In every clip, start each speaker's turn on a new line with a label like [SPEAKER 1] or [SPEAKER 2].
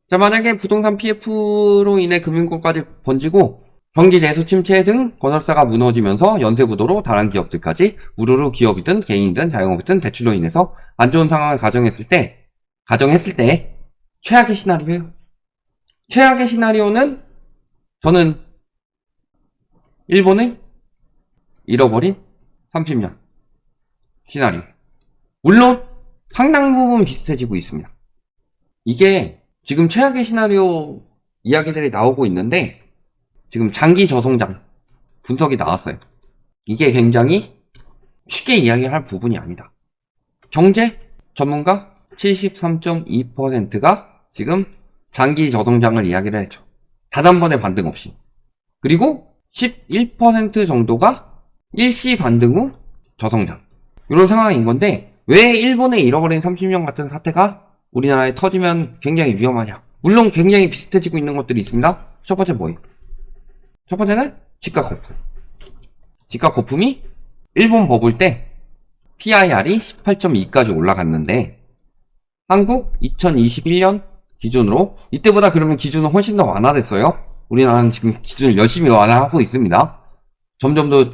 [SPEAKER 1] 자, 만약에 부동산 PF로 인해 금융권까지 번지고 경기 내수 침체 등 건설사가 무너지면서 연쇄부도로 다른 기업들까지 우르르 기업이든 개인이든 자영업이든 대출로 인해서 안 좋은 상황을 가정했을 때 최악의 시나리오예요. 최악의 시나리오는 저는 일본의 잃어버린 30년 시나리오. 물론 상당 부분 비슷해지고 있습니다. 이게 지금 최악의 시나리오 이야기들이 나오고 있는데 지금 장기 저성장 분석이 나왔어요. 이게 굉장히 쉽게 이야기할 부분이 아니다. 경제 전문가 73.2%가 지금 장기 저성장을 이야기를 했죠. 단 한 번의 반등 없이. 그리고 11% 정도가 일시 반등 후 저성장. 이런 상황인 건데 왜 일본의 잃어버린 30년 같은 사태가 우리나라에 터지면 굉장히 위험하냐. 물론 굉장히 비슷해지고 있는 것들이 있습니다. 첫 번째 뭐예요? 첫 번째는 집값 거품. 집값 거품이 일본 버블 때 PIR이 18.2까지 올라갔는데 한국 2021년 기준으로 이때보다 그러면 기준은 훨씬 더 완화됐어요. 우리나라는 지금 기준을 열심히 완화하고 있습니다. 점점 더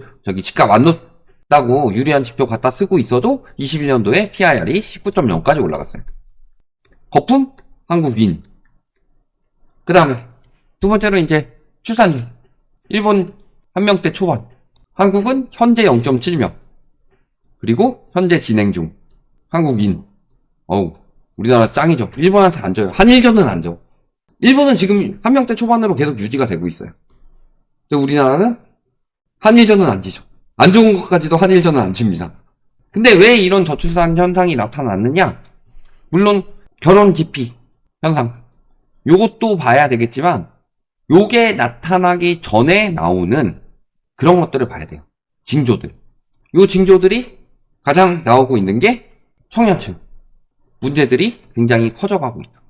[SPEAKER 1] 집값 안 높다고 유리한 지표 갖다 쓰고 있어도 21년도에 PIR이 19.0까지 올라갔어요. 거품 한국 윈. 그 다음에 두 번째로 이제 출산율. 일본 한 명대 초반. 한국은 현재 0.7명. 그리고 현재 진행 중. 한국 윈. 우리나라 짱이죠. 일본한테 안 져요. 한일전은 안 져. 일본은 지금 한 명대 초반으로 계속 유지가 되고 있어요. 근데 우리나라는 한일전은 안 지죠. 안 좋은 것까지도 한일전은 안 칩니다. 근데 왜 이런 저출산 현상이 나타났느냐? 물론 결혼 기피 현상. 요것도 봐야 되겠지만 요게 나타나기 전에 나오는 그런 것들을 봐야 돼요. 징조들. 요 징조들이 가장 나오고 있는 게 청년층. 문제들이 굉장히 커져가고 있다.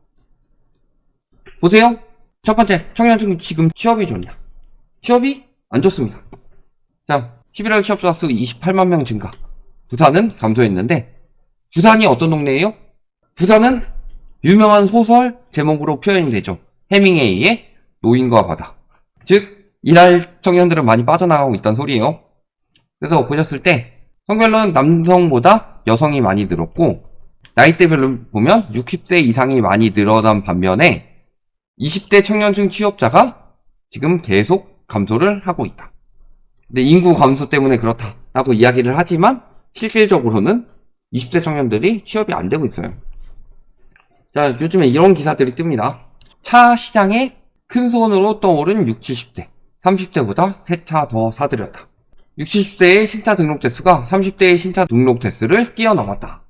[SPEAKER 1] 보세요. 첫 번째, 청년층 지금 취업이 좋냐? 취업이 안 좋습니다. 자, 11월 취업자 수 28만 명 증가. 부산은 감소했는데, 부산이 어떤 동네예요? 부산은 유명한 소설 제목으로 표현이 되죠. 해밍웨이의 노인과 바다. 즉, 일할 청년들은 많이 빠져나가고 있다는 소리예요. 그래서 보셨을 때 성별로는 남성보다 여성이 많이 늘었고 나이대별로 보면 60세 이상이 많이 늘어난 반면에 20대 청년층 취업자가 지금 계속 감소를 하고 있다. 근데 인구 감소 때문에 그렇다라고 이야기를 하지만 실질적으로는 20대 청년들이 취업이 안 되고 있어요. 자, 요즘에 이런 기사들이 뜹니다. 차 시장에 큰 손으로 떠오른 60, 70대. 30대보다 새 차 더 사들였다. 60, 70대의 신차 등록 대수가 30대의 신차 등록 대수를 뛰어넘었다.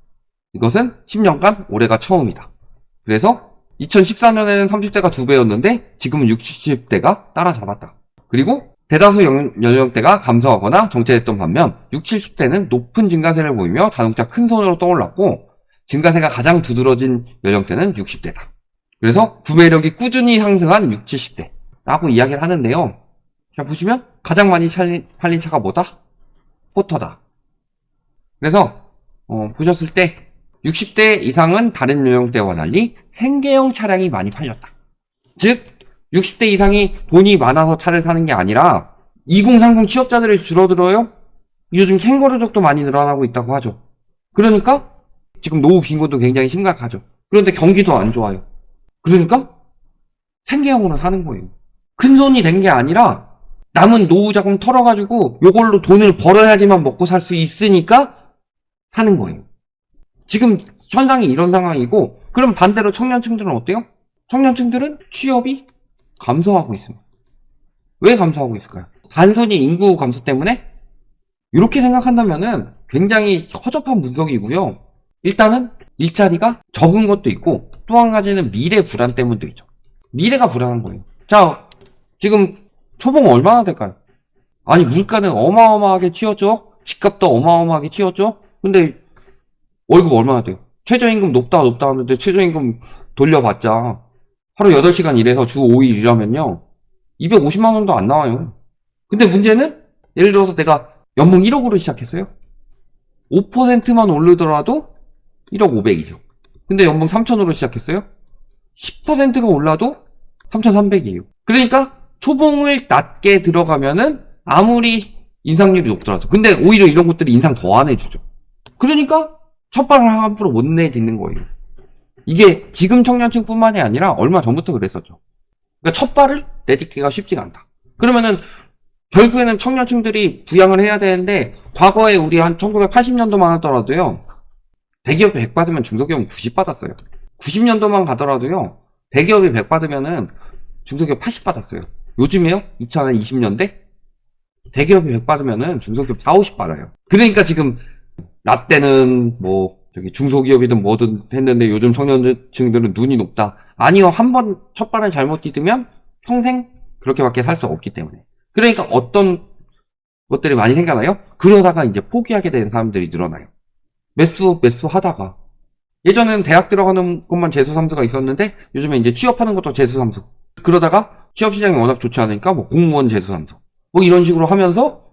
[SPEAKER 1] 이것은 10년간 올해가 처음이다. 그래서 2014년에는 30대가 2배였는데 지금은 60, 70대가 따라잡았다. 그리고 대다수 연령대가 감소하거나 정체됐던 반면 60, 70대는 높은 증가세를 보이며 자동차 큰 손으로 떠올랐고 증가세가 가장 두드러진 연령대는 60대다. 그래서 구매력이 꾸준히 상승한 60, 70대라고 이야기를 하는데요. 자, 보시면 가장 많이 팔린 차가 뭐다? 포터다. 그래서 보셨을 때 60대 이상은 다른 연령대와 달리 생계형 차량이 많이 팔렸다. 즉 60대 이상이 돈이 많아서 차를 사는 게 아니라 2030 취업자들이 줄어들어요. 요즘 캥거루족도 많이 늘어나고 있다고 하죠. 그러니까 지금 노후 빈곤도 굉장히 심각하죠. 그런데 경기도 안 좋아요. 그러니까 생계형으로 사는 거예요. 큰 손이 된 게 아니라 남은 노후 자금 털어가지고 요걸로 돈을 벌어야지만 먹고 살 수 있으니까 사는 거예요. 지금 현상이 이런 상황이고, 그럼 반대로 청년층들은 어때요? 청년층들은 취업이 감소하고 있습니다. 왜 감소하고 있을까요? 단순히 인구 감소 때문에? 이렇게 생각한다면은 굉장히 허접한 분석이고요. 일단은 일자리가 적은 것도 있고, 또 한 가지는 미래 불안 때문도 있죠. 미래가 불안한 거예요. 자, 지금 초봉 얼마나 될까요? 아니, 물가는 어마어마하게 튀었죠? 집값도 어마어마하게 튀었죠? 근데 월급 얼마나 돼요? 최저임금 높다 하는데 최저임금 돌려봤자 하루 8시간 일해서 주 5일 일하면요 250만 원도 안 나와요. 근데 문제는 예를 들어서 내가 연봉 1억으로 시작했어요. 5%만 오르더라도 1억 500이죠. 근데 연봉 3천으로 시작했어요. 10%가 올라도 3,300이에요. 그러니까 초봉을 낮게 들어가면은 아무리 인상률이 높더라도, 근데 오히려 이런 것들이 인상 더 안 해주죠. 그러니까 첫발을 함부로 못 내딛는 거예요. 이게 지금 청년층뿐만이 아니라 얼마 전부터 그랬었죠. 그러니까 첫발을 내딛기가 쉽지가 않다. 그러면은 결국에는 청년층들이 부양을 해야 되는데, 과거에 우리 한 1980년도만 하더라도요, 대기업이 100 받으면 중소기업은 90 받았어요. 90년도만 가더라도요, 대기업이 100 받으면은 중소기업 80 받았어요. 요즘에요? 2020년대? 대기업이 100 받으면은 중소기업 4, 50 받아요. 그러니까 지금 라떼는 뭐 저기 중소기업이든 뭐든 했는데 요즘 청년층들은 눈이 높다. 아니요, 한번 첫발을 잘못 디디면 평생 그렇게밖에 살 수 없기 때문에. 그러니까 어떤 것들이 많이 생겨나요? 그러다가 이제 포기하게 되는 사람들이 늘어나요. 매수 하다가. 예전에는 대학 들어가는 것만 재수삼수가 있었는데 요즘에 이제 취업하는 것도 재수삼수. 그러다가 취업시장이 워낙 좋지 않으니까 뭐 공무원 재수삼수. 뭐 이런 식으로 하면서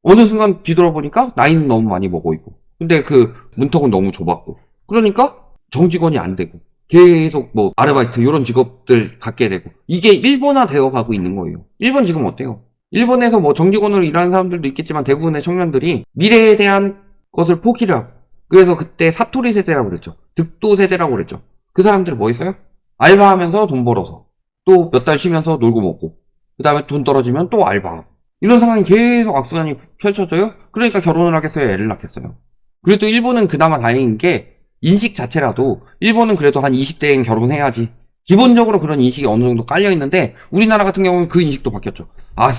[SPEAKER 1] 어느 순간 뒤돌아보니까 나이는 너무 많이 먹어 있고. 근데 그 문턱은 너무 좁았고. 그러니까 정직원이 안 되고. 계속 뭐 아르바이트 이런 직업들 갖게 되고. 이게 일본화 되어 가고 있는 거예요. 일본 지금 어때요? 일본에서 뭐 정직원으로 일하는 사람들도 있겠지만 대부분의 청년들이 미래에 대한 것을 포기를 하고. 그래서 그때 사토리 세대라고 그랬죠. 득도 세대라고 그랬죠. 그 사람들이 뭐 했어요? 알바하면서 돈 벌어서. 또 몇 달 쉬면서 놀고 먹고. 그 다음에 돈 떨어지면 또 알바하고. 이런 상황이 계속 악순환이 펼쳐져요? 그러니까 결혼을 하겠어요? 애를 낳겠어요? 그래도 일본은 그나마 다행인 게 인식 자체라도 일본은 그래도 한 20대엔 결혼해야지. 기본적으로 그런 인식이 어느 정도 깔려 있는데 우리나라 같은 경우는 그 인식도 바뀌었죠. 아,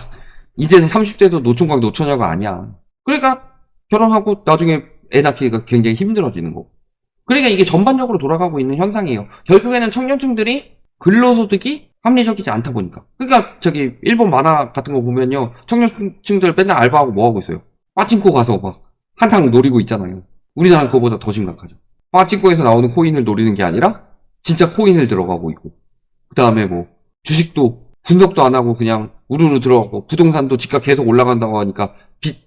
[SPEAKER 1] 이제는 30대도 노총각 노처녀가 아니야. 그러니까 결혼하고 나중에 애 낳기가 굉장히 힘들어지는 거고. 그러니까 이게 전반적으로 돌아가고 있는 현상이에요. 결국에는 청년층들이 근로소득이 합리적이지 않다 보니까. 그러니까 저기 일본 만화 같은 거 보면요, 청년층들 맨날 알바하고 뭐 하고 있어요? 빠칭코 가서 막 한탕 노리고 있잖아요. 우리나라는 그거보다 더 심각하죠. 빠칭코에서 나오는 코인을 노리는 게 아니라 진짜 코인을 들어가고 있고, 그 다음에 뭐 주식도 분석도 안 하고 그냥 우르르 들어가고, 부동산도 집값 계속 올라간다고 하니까 빚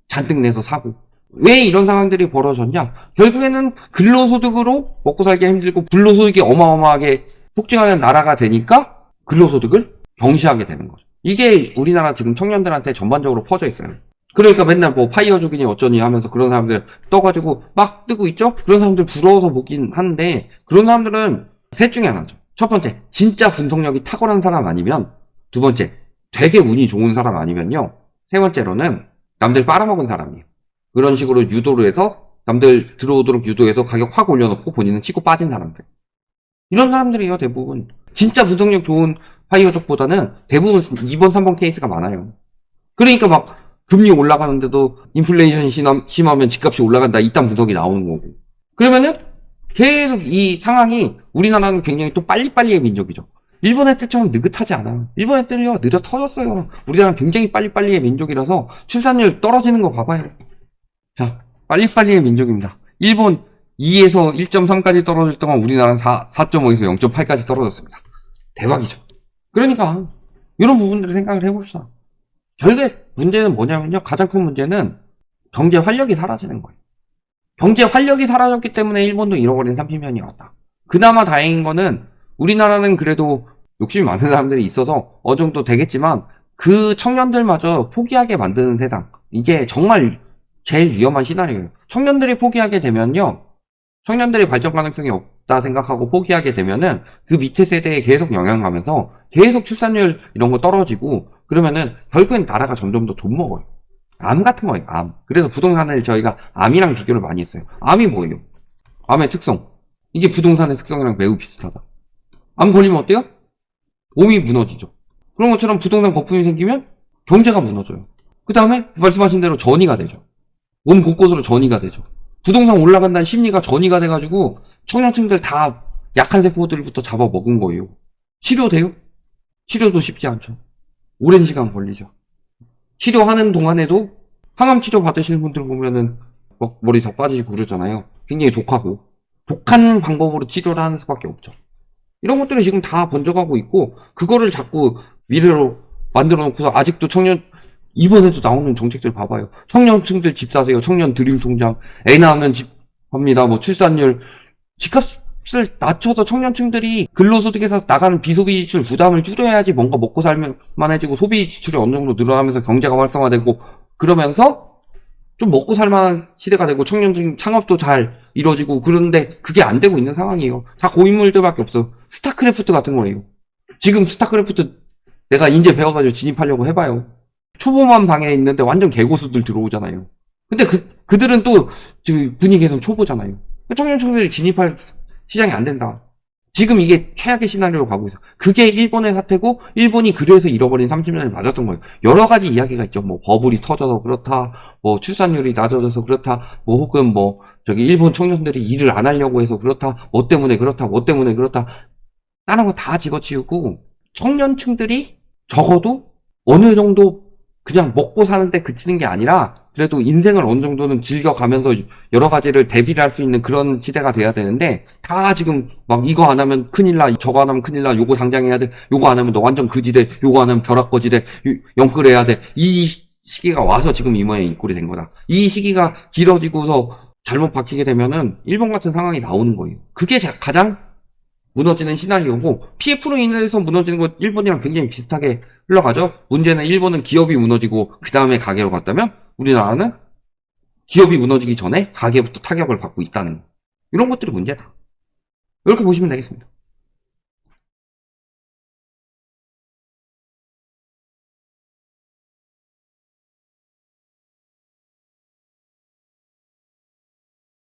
[SPEAKER 1] 잔뜩 내서 사고. 왜 이런 상황들이 벌어졌냐? 결국에는 근로소득으로 먹고 살기 힘들고 불로소득이 어마어마하게 폭증하는 나라가 되니까 근로소득을 경시하게 되는 거죠. 이게 우리나라 지금 청년들한테 전반적으로 퍼져 있어요. 그러니까 맨날 뭐 파이어족이니 어쩌니 하면서 그런 사람들 떠가지고 막 뜨고 있죠? 그런 사람들 부러워서 보긴 하는데, 그런 사람들은 셋 중에 하나죠. 첫 번째, 진짜 분석력이 탁월한 사람 아니면, 두 번째, 되게 운이 좋은 사람 아니면요, 세 번째로는 남들 빨아먹은 사람이에요. 그런 식으로 유도를 해서 남들 들어오도록 유도해서 가격 확 올려놓고 본인은 치고 빠진 사람들. 이런 사람들이에요, 대부분. 진짜 분석력 좋은 파이어족보다는 대부분 2번, 3번 케이스가 많아요. 그러니까 막 금리 올라가는데도 인플레이션이 심하면 집값이 올라간다, 이딴 분석이 나오는 거고. 그러면은 계속 이 상황이, 우리나라는 굉장히 또 빨리빨리의 민족이죠. 일본 애들처럼 느긋하지 않아. 일본 애들이요, 늦어 터졌어요. 우리나라는 굉장히 빨리빨리의 민족이라서 출산율 떨어지는 거 봐봐요. 자, 빨리빨리의 민족입니다. 일본 2에서 1.3까지 떨어질 동안 우리나라는 4.5에서 0.8까지 떨어졌습니다. 대박이죠. 그러니까 이런 부분들을 생각을 해봅시다. 결국에 문제는 뭐냐면요, 가장 큰 문제는 경제 활력이 사라지는 거예요. 경제 활력이 사라졌기 때문에 일본도 잃어버린 30년이 왔다. 그나마 다행인 거는 우리나라는 그래도 욕심이 많은 사람들이 있어서 어느 정도 되겠지만, 그 청년들마저 포기하게 만드는 세상, 이게 정말 제일 위험한 시나리오예요. 청년들이 포기하게 되면요, 청년들의 발전 가능성이 없다 생각하고 포기하게 되면은 그 밑에 세대에 계속 영향가면서 계속 출산율 이런 거 떨어지고, 그러면은 결국엔 나라가 점점 더 존먹어요. 암 같은 거예요, 암. 그래서 부동산을 저희가 암이랑 비교를 많이 했어요. 암이 뭐예요? 암의 특성. 이게 부동산의 특성이랑 매우 비슷하다. 암 걸리면 어때요? 몸이 무너지죠. 그런 것처럼 부동산 거품이 생기면 경제가 무너져요. 그 다음에 말씀하신 대로 전이가 되죠. 몸 곳곳으로 전이가 되죠. 부동산 올라간다는 심리가 전이가 돼가지고 청년층들 다 약한 세포들부터 잡아먹은 거예요. 치료돼요? 치료도 쉽지 않죠. 오랜 시간 걸리죠. 치료하는 동안에도 항암 치료 받으시는 분들 보면은 막 머리 더 빠지고 그러잖아요. 굉장히 독하고, 독한 방법으로 치료를 하는 수밖에 없죠. 이런 것들이 지금 다 번져가고 있고, 그거를 자꾸 미래로 만들어 놓고서 아직도 청년, 이번에도 나오는 정책들 봐봐요. 청년층들 집 사세요. 청년 드림 통장. 애 낳으면 집 합니다. 뭐 출산율, 집값 값을 낮춰서 청년층들이 근로소득에서 나가는 비소비 지출 부담을 줄여야지 뭔가 먹고 살만해지고 소비 지출이 어느 정도 늘어나면서 경제가 활성화되고 그러면서 좀 먹고 살만한 시대가 되고 청년층 창업도 잘 이루어지고 그런데 그게 안 되고 있는 상황이에요. 다 고인물들밖에 없어. 스타크래프트 같은 거예요. 지금 스타크래프트 내가 이제 배워가지고 진입하려고 해봐요. 초보만 방에 있는데 완전 개고수들 들어오잖아요. 근데 그들은 또 분위기에선 초보잖아요. 청년층들이 진입할 시장이 안 된다. 지금 이게 최악의 시나리오로 가고 있어. 그게 일본의 사태고 일본이 그래서 잃어버린 30년을 맞았던 거예요. 여러 가지 이야기가 있죠. 뭐 버블이 터져서 그렇다. 뭐 출산율이 낮아져서 그렇다. 뭐 혹은 뭐 저기 일본 청년들이 일을 안 하려고 해서 그렇다. 뭐 때문에 그렇다. 뭐 때문에 그렇다. 다른 거 다 집어치우고 청년층들이 적어도 어느 정도 그냥 먹고 사는데 그치는 게 아니라 그래도 인생을 어느 정도는 즐겨가면서 여러 가지를 대비를 할 수 있는 그런 시대가 돼야 되는데 다 지금 막 이거 안 하면 큰일 나, 저거 안 하면 큰일 나, 요거 당장 해야 돼, 요거 안 하면 너 완전 그지돼, 요거 안 하면 벼락거지돼, 영끌해야 돼. 이 시기가 와서 지금 이 모양이 이 꼴이 된 거다. 이 시기가 길어지고서 잘못 바뀌게 되면은 일본 같은 상황이 나오는 거예요. 그게 가장 무너지는 시나리오고 PF로 인해서 무너지는 거 일본이랑 굉장히 비슷하게 흘러가죠. 문제는 일본은 기업이 무너지고 그 다음에 가게로 갔다면 우리나라는 기업이 무너지기 전에 가게부터 타격을 받고 있다는 거. 이런 것들이 문제다. 이렇게 보시면 되겠습니다.